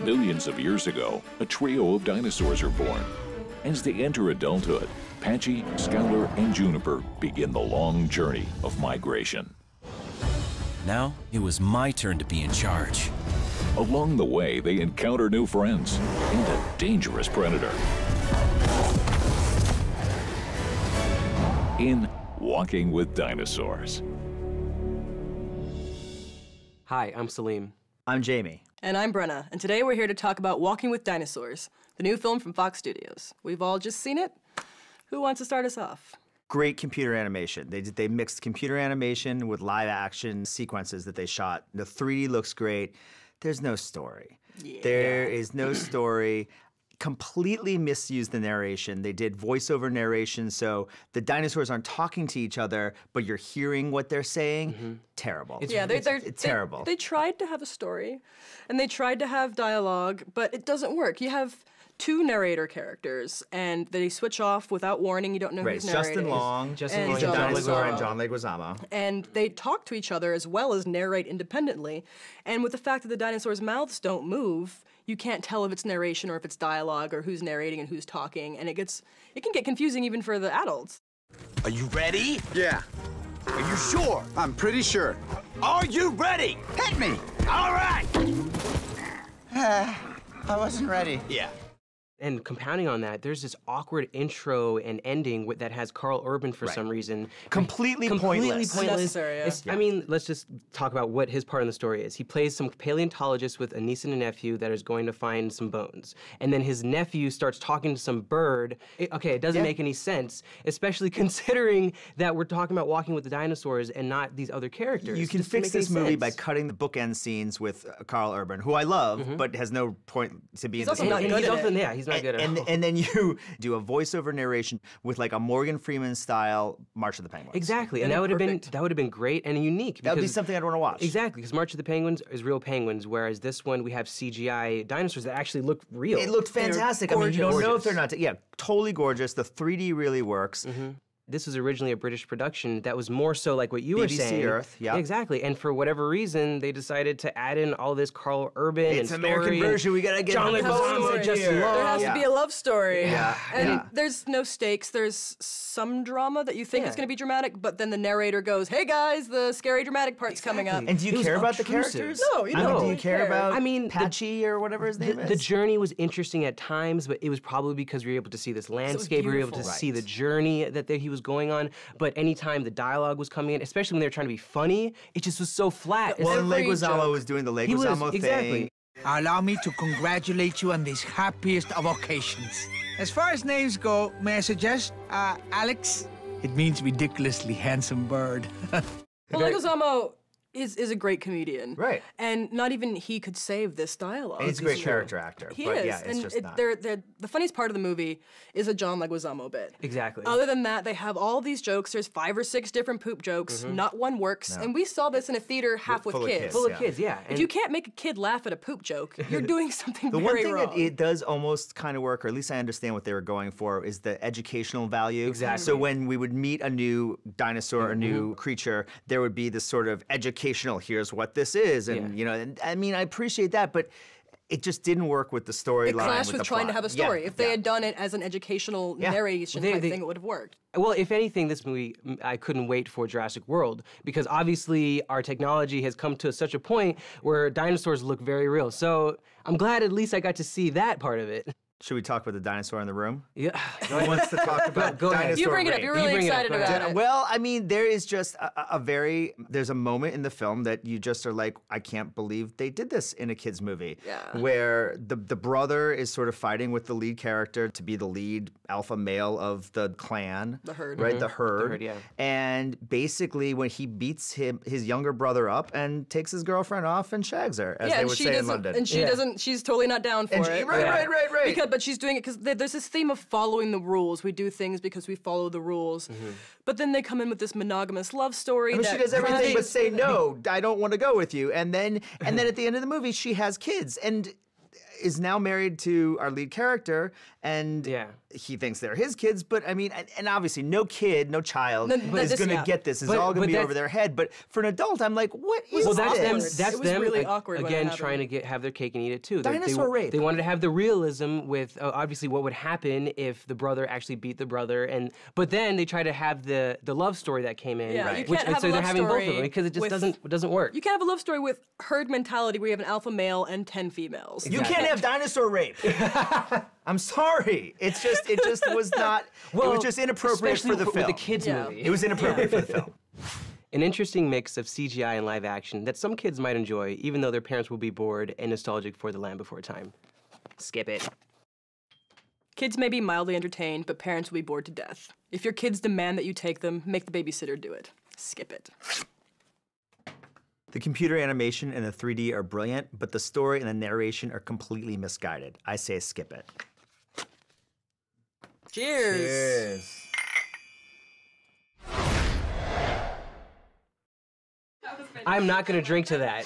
Millions of years ago, a trio of dinosaurs are born. As they enter adulthood, Patchi, Scowler, and Juniper begin the long journey of migration. Now, it was my turn to be in charge. Along the way, they encounter new friends and a dangerous predator. In Walking with Dinosaurs. Hi, I'm Salim. I'm Jami. And I'm Brenna, and today we're here to talk about Walking with Dinosaurs, the new film from Fox Studios. We've all just seen it. Who wants to start us off? Great computer animation. They mixed computer animation with live action sequences that they shot. The 3D looks great. There's no story. Yeah. There is no story. Completely misused the narration. They did voiceover narration, so the dinosaurs aren't talking to each other, but you're hearing what they're saying. Terrible. It's terrible. They tried to have a story, and they tried to have dialogue, but it doesn't work. You have two narrator characters, and they switch off without warning. You don't know who's narrating. Justin Long, he's a dinosaur, and John Leguizamo. And they talk to each other as well as narrate independently. And with the fact that the dinosaurs' mouths don't move, you can't tell if it's narration or if it's dialogue or who's narrating and who's talking, and it can get confusing even for the adults. Are you ready? Yeah. Are you sure? I'm pretty sure. Are you ready? Hit me! All right! I wasn't ready. Yeah. And compounding on that, there's this awkward intro and ending that has Carl Urban for some reason. Completely pointless. Unnecessary, yeah. I mean, let's just talk about what his part in the story is. He plays some paleontologist with a niece and a nephew that is going to find some bones. And then his nephew starts talking to some bird. It doesn't make any sense, especially considering that we're talking about Walking with the Dinosaurs and not these other characters. You can fix this movie by cutting the bookend scenes with Carl Urban, who I love, but has no point to be in the also not movie. good at it. Yeah, he's not good at all. And then you do a voiceover narration with like a Morgan Freeman style March of the Penguins. Exactly, and that would have been great and unique. That would be something I'd want to watch. Exactly, because March of the Penguins is real penguins, whereas this one we have CGI dinosaurs that actually look real. It looked fantastic. I mean, you don't know if they're not. Yeah, totally gorgeous. The 3D really works. This was originally a British production that was more so like what you were saying. BBC Earth, yeah. Exactly, and for whatever reason, they decided to add in all this Carl Urban It's and American story version. We gotta get John the Leguizamo bones and Justin here. Long. There has to be a love story. And Yeah. there's no stakes. There's some drama that you think is going to be dramatic, but then the narrator goes, "Hey guys, the scary dramatic part's coming up." And do you care about the characters? No, you I don't. mean, do you care about Patchi or whatever his name is? The journey was interesting at times, but it was probably because we were able to see this landscape, we were able to beautiful. see the journey that he was going on. But anytime the dialogue was coming in, especially when they were trying to be funny, it just was so flat. Well, Every Leguizamo joke. was doing the Leguizamo thing. Exactly. Allow me to congratulate you on this happiest of occasions. As far as names go, may I suggest, Alex? It means ridiculously handsome bird. Well, Leguizamo is a great comedian. Right. And not even he could save this dialogue. He's a great character actor. He but is. yeah, it's and just not. the funniest part of the movie is a John Leguizamo bit. Exactly. Other than that, they have all these jokes. There's 5 or 6 different poop jokes. Not one works. And we saw this in a theater half with Full of kids. kids. Full of kids, yeah. If you can't make a kid laugh at a poop joke, you're doing something The very one thing wrong. that it does almost kind of work, or at least I understand what they were going for, is the educational value. Exactly. So when we would meet a new dinosaur, a new creature, there would be this sort of educational, here's what this is. And, you know, and, I mean, I appreciate that, but it just didn't work with the storyline. It clashed with the trying to plot. have a story. Yeah, If they yeah. had done it as an educational narration type thing, it would have worked. Well, if anything, this movie, I couldn't wait for Jurassic World, because obviously our technology has come to such a point where dinosaurs look very real. So I'm glad at least I got to see that part of it. Should we talk about the dinosaur in the room? Yeah. Who wants to talk about Go ahead. dinosaur You bring it up. rape? You're really bring it up. excited Go about ahead. it. Well, I mean, there is just there's a moment in the film that you just are like, I can't believe they did this in a kid's movie. Yeah. Where the brother is sort of fighting with the lead character to be the lead alpha male of the clan. The herd. Right, the herd. The herd, yeah. And basically when he beats his younger brother up and takes his girlfriend off and shags her, as they and would she say in doesn't. London. And she doesn't. She's totally not down for it. Right. But she's doing it because there's this theme of following the rules. We do things because we follow the rules. But then they come in with this monogamous love story. I mean, that she does everything but really- say no. I don't want to go with you. And then at the end of the movie, she has kids and is now married to our lead character. And he thinks they're his kids, but I mean, and obviously no kid, no child is going to get this. It's all going to be over their head. But for an adult, I'm like, what is well, this? That's it was them really awkward again trying to have their cake and eat it too. Dinosaur rape. They wanted to have the realism with obviously what would happen if the brother actually beat the brother, but then they try to have the love story that came in. Yeah, you can't have so a they're love having both of story them because it just doesn't work. You can't have a love story with herd mentality where you have an alpha male and 10 females. You can't have dinosaur rape. I'm sorry. It just was not. Well, it was just inappropriate for the film. With the kids movie. It was inappropriate for the film. An interesting mix of CGI and live action that some kids might enjoy, even though their parents will be bored and nostalgic for The Land Before Time. Skip it. Kids may be mildly entertained, but parents will be bored to death. If your kids demand that you take them, make the babysitter do it. Skip it. The computer animation and the 3D are brilliant, but the story and the narration are completely misguided. I say skip it. Cheers. I'm not going to drink to that.